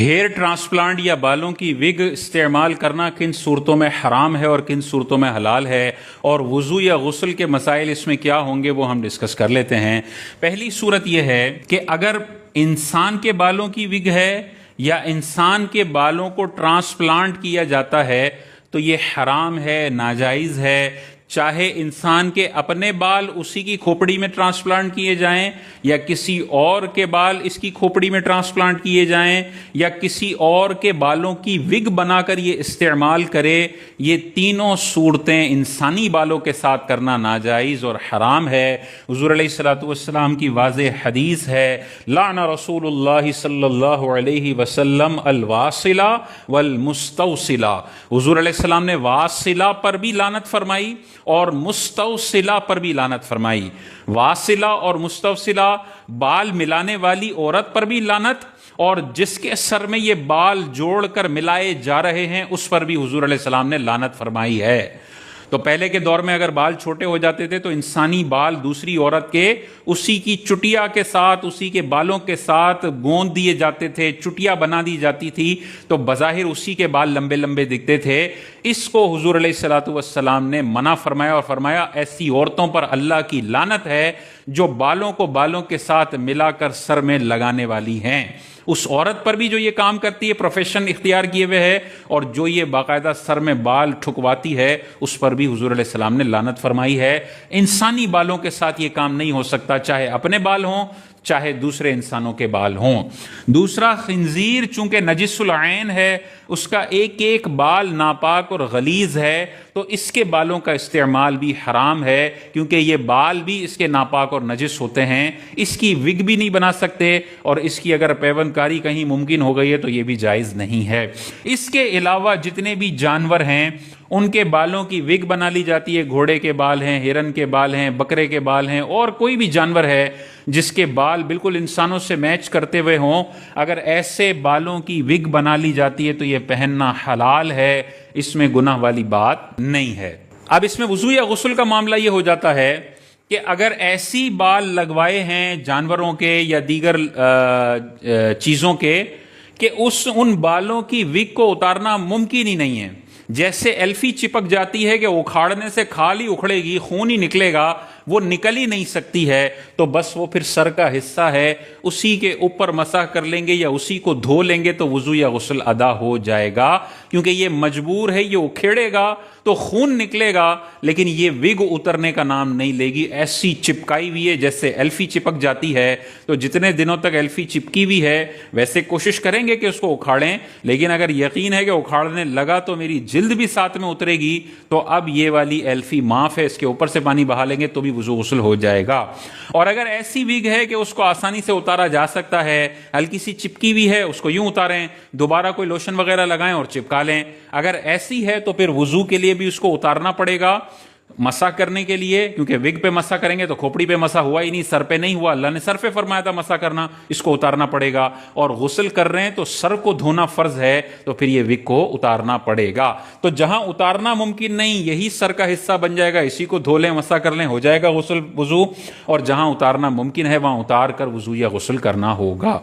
Hair transplant یا بالوں کی وگ استعمال کرنا کن صورتوں میں حرام ہے اور کن صورتوں میں حلال ہے، اور وضو یا غسل کے مسائل اس میں کیا ہوں گے وہ ہم ڈسکس کر لیتے ہیں۔ پہلی صورت یہ ہے کہ اگر انسان کے بالوں کی وگ ہے یا انسان کے بالوں کو ٹرانسپلانٹ کیا جاتا ہے تو یہ حرام ہے، ناجائز ہے، چاہے انسان کے اپنے بال اسی کی کھوپڑی میں ٹرانسپلانٹ کیے جائیں یا کسی اور کے بال اس کی کھوپڑی میں ٹرانسپلانٹ کیے جائیں یا کسی اور کے بالوں کی وگ بنا کر یہ استعمال کرے، یہ تینوں صورتیں انسانی بالوں کے ساتھ کرنا ناجائز اور حرام ہے۔ حضور علیہ الصلوۃ والسلام کی واضح حدیث ہے، لعن رسول اللہ صلی اللہ علیہ وسلم الواصلہ والمستوصلہ۔ حضور علیہ السلام نے واصلہ پر بھی لعنت فرمائی اور مستوصلہ پر بھی لعنت فرمائی۔ واصلہ اور مستوصلہ بال ملانے والی عورت پر بھی لعنت، اور جس کے سر میں یہ بال جوڑ کر ملائے جا رہے ہیں اس پر بھی حضور علیہ السلام نے لعنت فرمائی ہے۔ تو پہلے کے دور میں اگر بال چھوٹے ہو جاتے تھے تو انسانی بال دوسری عورت کے اسی کی چٹیا کے ساتھ، اسی کے بالوں کے ساتھ گوند دیے جاتے تھے، چٹیا بنا دی جاتی تھی، تو بظاہر اسی کے بال لمبے لمبے دکھتے تھے۔ اس کو حضور علیہ الصلوۃ والسلام نے منع فرمایا اور فرمایا ایسی عورتوں پر اللہ کی لعنت ہے جو بالوں کو بالوں کے ساتھ ملا کر سر میں لگانے والی ہیں۔ اس عورت پر بھی جو یہ کام کرتی ہے، پروفیشن اختیار کیے ہوئے ہے، اور جو یہ باقاعدہ سر میں بال ٹھکواتی ہے اس پر بھی حضور علیہ السلام نے لعنت فرمائی ہے۔ انسانی بالوں کے ساتھ یہ کام نہیں ہو سکتا، چاہے اپنے بال ہوں چاہے دوسرے انسانوں کے بال ہوں۔ دوسرا، خنزیر چونکہ نجس العین ہے، اس کا ایک ایک بال ناپاک اور غلیظ ہے، تو اس کے بالوں کا استعمال بھی حرام ہے، کیونکہ یہ بال بھی اس کے ناپاک اور نجس ہوتے ہیں۔ اس کی وگ بھی نہیں بنا سکتے، اور اس کی اگر پیوند کاری کہیں ممکن ہو گئی ہے تو یہ بھی جائز نہیں ہے۔ اس کے علاوہ جتنے بھی جانور ہیں ان کے بالوں کی وگ بنا لی جاتی ہے، گھوڑے کے بال ہیں، ہرن کے بال ہیں، بکرے کے بال ہیں، اور کوئی بھی جانور ہے جس کے بال بالکل انسانوں سے میچ کرتے ہوئے ہوں، اگر ایسے بالوں کی وگ بنا لی جاتی ہے تو یہ پہننا حلال ہے، اس میں گناہ والی بات نہیں ہے۔ اب اس میں وضو یا غسل کا معاملہ یہ ہو جاتا ہے کہ اگر ایسی بال لگوائے ہیں جانوروں کے یا دیگر چیزوں کے کہ ان بالوں کی وگ کو اتارنا ممکن ہی نہیں ہے، جیسے ایلفی چپک جاتی ہے کہ اکھاڑنے سے کھال ہی اکھڑے گی، خون ہی نکلے گا، وہ نکل ہی نہیں سکتی ہے، تو بس وہ پھر سر کا حصہ ہے، اسی کے اوپر مسح کر لیں گے یا اسی کو دھو لیں گے تو وضو یا غسل ادا ہو جائے گا، کیونکہ یہ مجبور ہے، یہ اکھیڑے گا تو خون نکلے گا، لیکن یہ وگ اترنے کا نام نہیں لے گی۔ ایسی چپکائی ہوئی ہے جیسے ایلفی چپک جاتی ہے، تو جتنے دنوں تک ایلفی چپکی ہوئی ہے ویسے کوشش کریں گے کہ اس کو اکھاڑیں، لیکن اگر یقین ہے کہ اکھاڑنے لگا تو میری جلد بھی ساتھ میں اترے گی، تو اب یہ والی ایلفی معاف ہے، اس کے اوپر سے پانی بہا لیں گے تو بھی وضو غسل ہو جائے گا۔ اور اگر ایسی وگ ہے کہ اس کو آسانی سے اتارا جا سکتا ہے، ہلکی سی چپکی بھی ہے، اس کو یوں اتاریں، دوبارہ کوئی لوشن وغیرہ لگائیں اور چپکا لیں۔ اگر ایسی ہے تو پھر وضو کے لیے بھی اس کو اتارنا پڑے گا، مسح کرنے کے لیے، کیونکہ وگ پہ مسح کریں گے تو کھوپڑی پہ مسح ہوا ہی نہیں، سر پہ نہیں ہوا، اللہ نے سر پہ فرمایا تھا مسح کرنا، اس کو اتارنا پڑے گا۔ اور غسل کر رہے ہیں تو سر کو دھونا فرض ہے، تو پھر یہ وگ کو اتارنا پڑے گا۔ تو جہاں اتارنا ممکن نہیں یہی سر کا حصہ بن جائے گا، اسی کو دھو لیں، مسح کر لیں، ہو جائے گا غسل وضو، اور جہاں اتارنا ممکن ہے وہاں اتار کر وضو یا غسل کرنا ہوگا۔